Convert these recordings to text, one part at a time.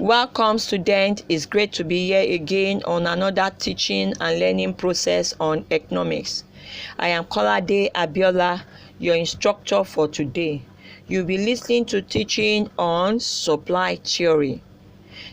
Welcome, student. It's great to be here again on another teaching and learning process on economics. I am Kolade Abiola, your instructor for today. You'll be listening to teaching on supply theory.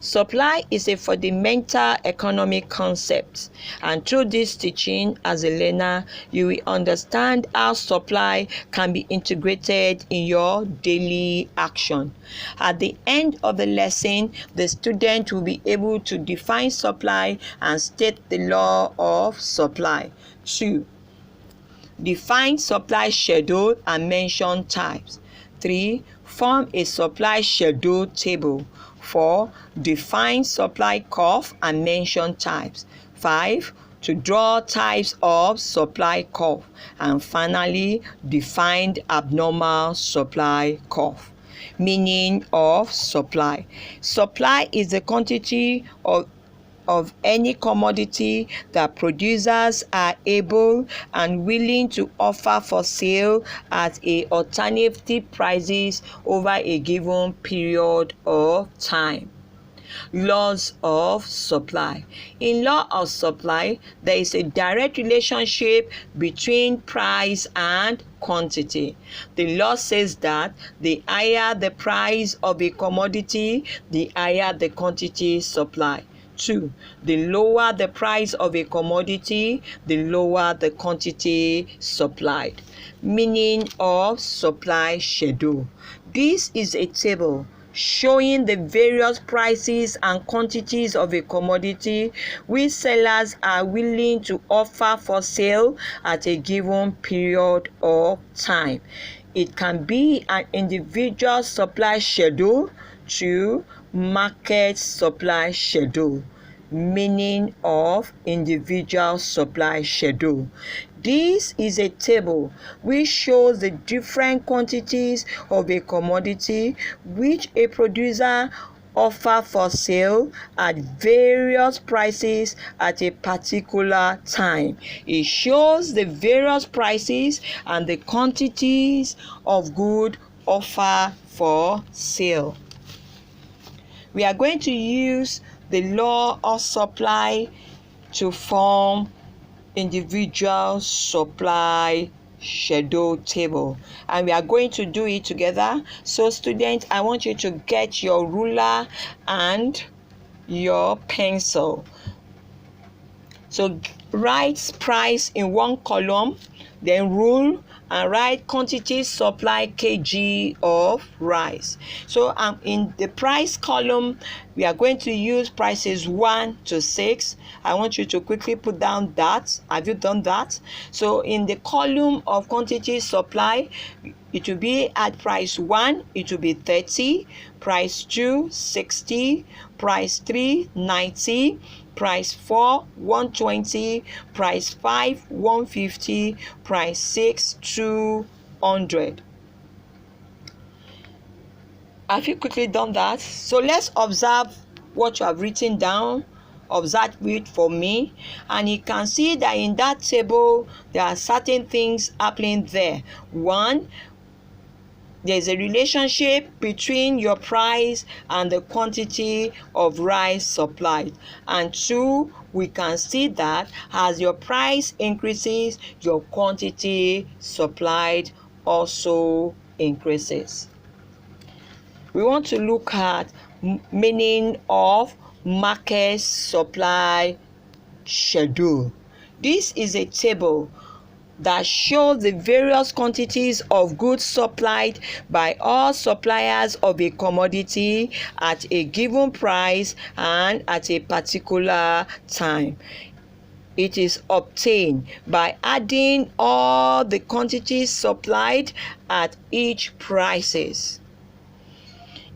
Supply is a fundamental economic concept, and through this teaching as a learner, you will understand how supply can be integrated in your daily action. At the end of the lesson, the student will be able to define supply and state the law of supply. 2. Define supply schedule and mention types. 3. Form a supply schedule table. 4. Define supply curve and mention types. 5. To draw types of supply curve. And finally, define abnormal supply curve. Meaning of supply. Supply is the quantity of any commodity that producers are able and willing to offer for sale at a alternative prices over a given period of time. Laws of supply. In law of supply, there is a direct relationship between price and quantity. The law says that the higher the price of a commodity, the higher the quantity supplied. 2. The lower the price of a commodity, the lower the quantity supplied. Meaning of supply schedule. This is a table showing the various prices and quantities of a commodity which sellers are willing to offer for sale at a given period of time. It can be an individual supply schedule to market supply schedule. Meaning of individual supply schedule. This is a table which shows the different quantities of a commodity which a producer offer for sale at various prices at a particular time. It shows the various prices and the quantities of goods offered for sale. We are going to use the law of supply to form individual supply schedule table, and we are going to do it together. So students, I want you to get your ruler and your pencil. So write price in one column, then rule, and write quantity supply kg of rice. So in the price column, we are going to use prices 1 to 6. I want you to quickly put down that. Have you done that? So in the column of quantity supply, it will be at price 1, it will be 30, price 2, 60, price 3, 90, price 4, 120, price 5, 150, price 6, 200. Have you quickly done that? So let's observe what you have written down. Observe it for me, and you can see that in that table there are certain things happening there. 1, there's a relationship between your price and the quantity of rice supplied. And 2, we can see that as your price increases, your quantity supplied also increases. We want to look at meaning of market supply schedule. This is a table that shows the various quantities of goods supplied by all suppliers of a commodity at a given price and at a particular time. It is obtained by adding all the quantities supplied at each prices.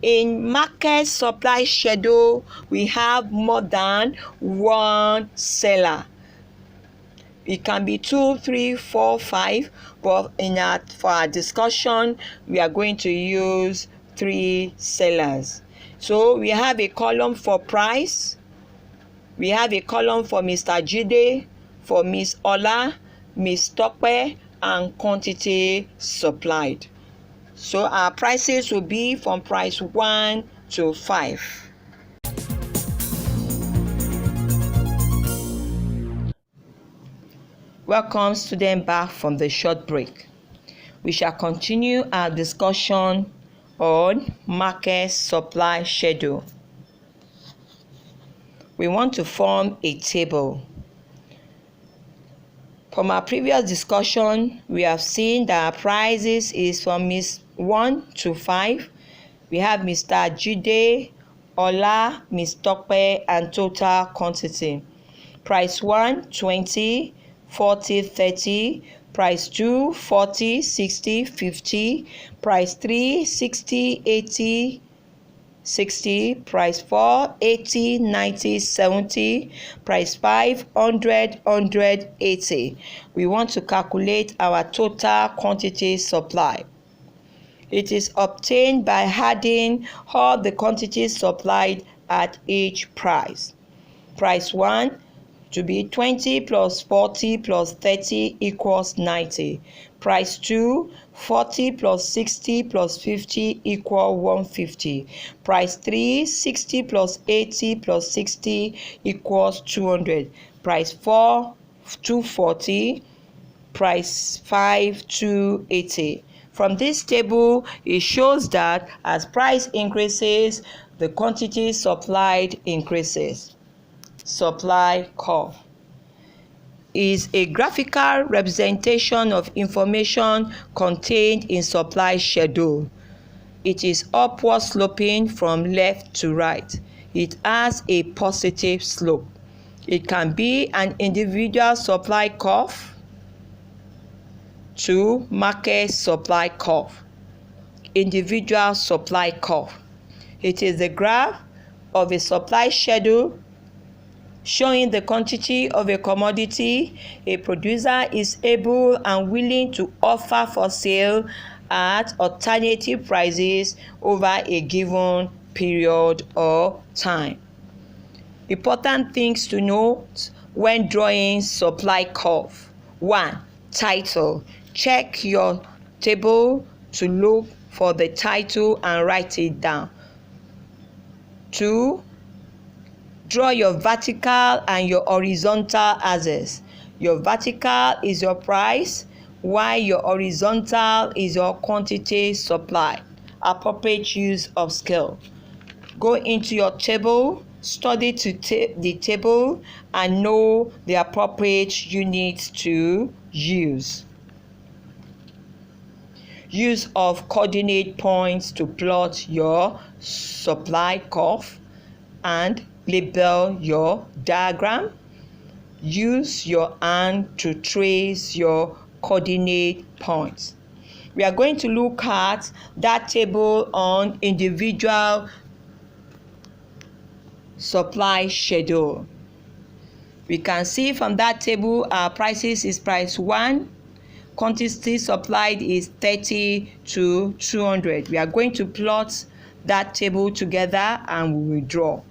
In market supply schedule, we have more than one seller. It can be 2, 3, 4, 5, but for our discussion, we are going to use 3 sellers. So we have a column for price. We have a column for Mr. Jide, for Miss Ola, Miss Tope, and quantity supplied. So our prices will be from price 1 to 5. Welcome students back from the short break. We shall continue our discussion on market supply schedule. We want to form a table. From our previous discussion, we have seen that our prices is from Miss 1 to 5. We have Mr. Jide, Ola, Miss Tokpe, and total quantity. Price 1, 20, 40, 30. Price 2, 40, 60, 50. Price 3, 60, 80, 60. Price 4, 80, 90, 70. Price 5, 100, 100, 80. We want to calculate our total quantity supply. It is obtained by adding all the quantities supplied at each price. Price 1 to be 20 plus 40 plus 30 equals 90. Price 2, 40 plus 60 plus 50 equals 150. Price 3, 60 plus 80 plus 60 equals 200. Price 4, 240. Price 5, 280. From this table, it shows that as price increases, the quantity supplied increases. Supply curve is a graphical representation of information contained in supply schedule. It is upward sloping from left to right. It has a positive slope. It can be an individual supply curve to market supply curve. Individual supply curve. It is a graph of a supply schedule showing the quantity of a commodity a producer is able and willing to offer for sale at alternative prices over a given period or time. Important things to note when drawing supply curve. 1. Title. Check your table to look for the title and write it down. 2. Draw your vertical and your horizontal axis. Your vertical is your price, while your horizontal is your quantity supply. Appropriate use of scale. Go into your table, study the table, and know the appropriate units to use. Use of coordinate points to plot your supply curve and label your diagram. Use your hand to trace your coordinate points. We are going to look at that table on individual supply schedule. We can see from that table our prices is price 1. Quantity supplied is 30 to 200. We are going to plot that table together and we will draw.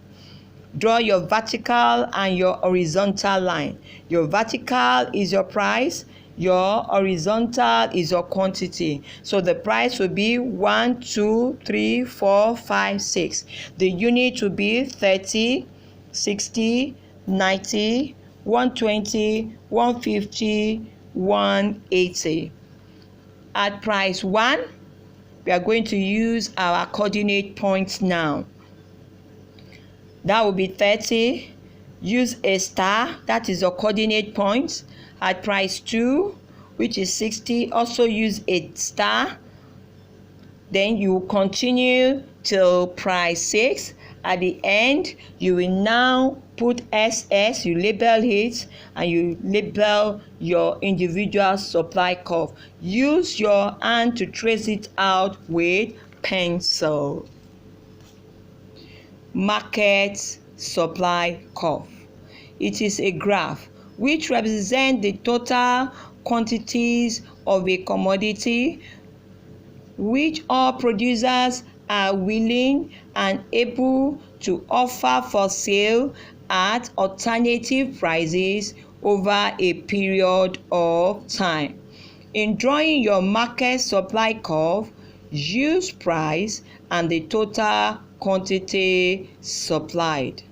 Draw your vertical and your horizontal line. Your vertical is your price. Your horizontal is your quantity. So the price will be 1, 2, 3, 4, 5, 6. The unit will be 30, 60, 90, 120, 150, 180. At price 1, we are going to use our coordinate points now. That will be 30. Use a star, that is your coordinate point. At price 2, which is 60, also use a star. Then you continue till price 6. At the end, you will now put SS, you label it, and you label your individual supply curve. Use your hand to trace it out with pencil. Market supply curve. It is a graph which represents the total quantities of a commodity which all producers are willing and able to offer for sale at alternative prices over a period of time. In drawing your market supply curve, use price and the total quantity supplied.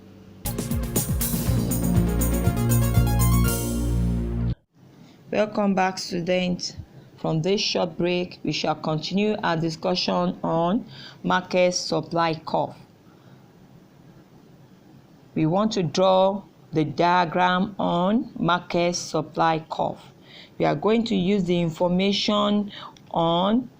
Welcome back, students. From this short break, we shall continue our discussion on market supply curve. We want to draw the diagram on market supply curve. We are going to use the information on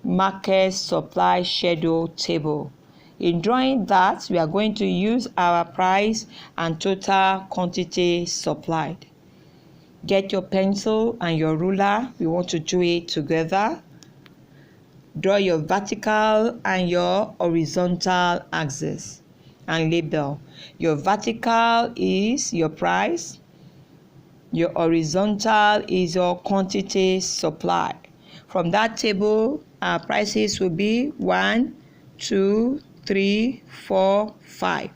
market supply schedule table. In drawing that, we are going to use our price and total quantity supplied. Get your pencil and your ruler. We want to do it together. Draw your vertical and your horizontal axis and label. Your vertical is your price. Your horizontal is your quantity supply. From that table, our prices will be 1, 2, 3, 4, 5.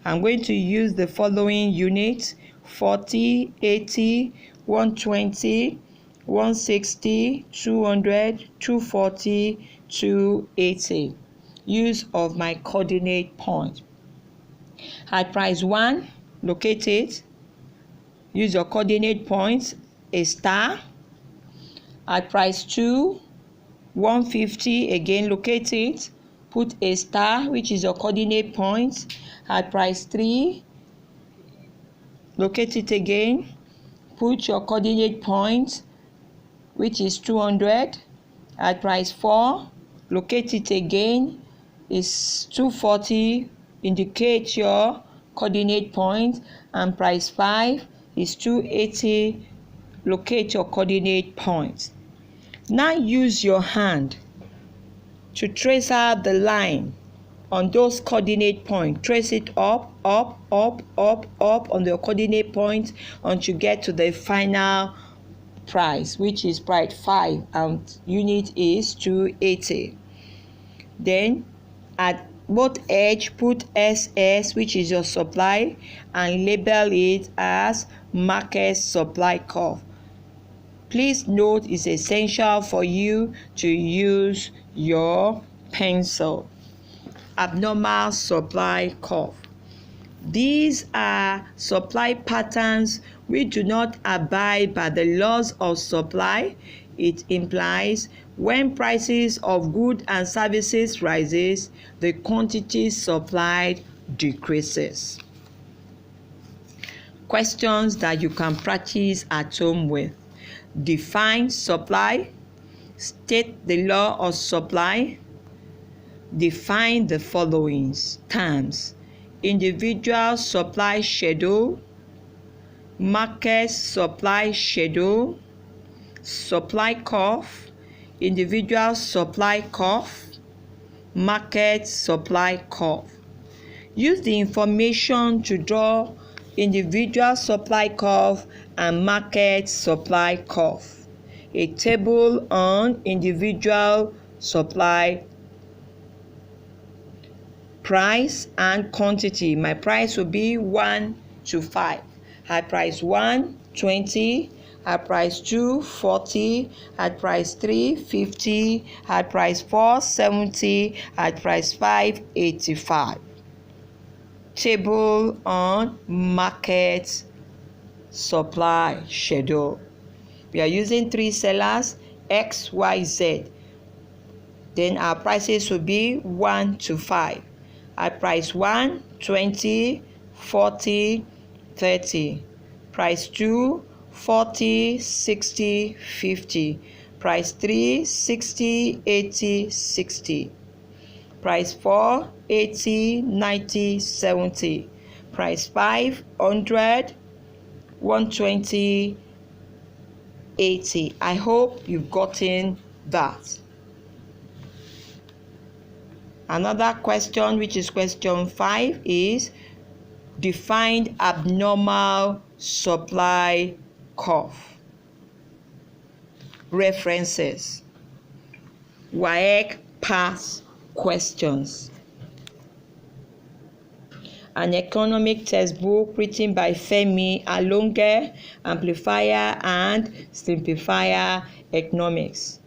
I'm going to use the following units: 40, 80, 120, 160, 200, 240, 280. Use of my coordinate point. At price 1, locate it. Use your coordinate point, a star. At price 2, 150, again locate it. Put a star, which is your coordinate point. At price 3, locate it again. Put your coordinate point, which is 200. At price 4, locate it again. It's 240. Indicate your coordinate point. And price 5 is 280. Locate your coordinate point. Now use your hand to trace out the line on those coordinate points. Trace it up, up, up, up, up on the coordinate point until you get to the final price, which is price 5, and unit is 280. Then at both edge, put Ss, which is your supply, and label it as market supply curve. Please note it's essential for you to use your pencil. Abnormal supply curve. These are supply patterns which do not abide by the laws of supply. It implies when prices of goods and services rises, the quantity supplied decreases. Questions that you can practice at home with. Define supply. State the law of supply. Define the following terms: individual supply schedule, market supply schedule, supply curve, individual supply curve, market supply curve. Use the information to draw individual supply curve and market supply curve. A table on individual supply price and quantity. My price will be 1 to 5. At price 1, 20. At price 2, 40. At price 3, 50. At price 4, 70. At price 5, 85. Table on market supply schedule. We are using 3 sellers, X, Y, Z. Then our prices will be 1 to 5. At price 1, 20, 40, 30. Price 2, 40, 60, 50. Price 3, 60, 80, 60. Price 4, 80, 90, 70. Price 5, 100, 120, 80. I hope you've gotten that. Another question, which is question 5, is define abnormal supply curve. References: Waec past questions. An economic textbook written by Femi Alonge, Amplifier and Simplifier Economics.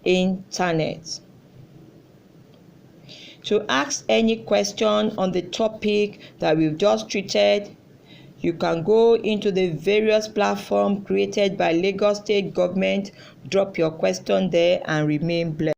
Internet. To ask any question on the topic that we've just treated, You can go into the various platforms created by Lagos State government, drop your question there and remain blessed.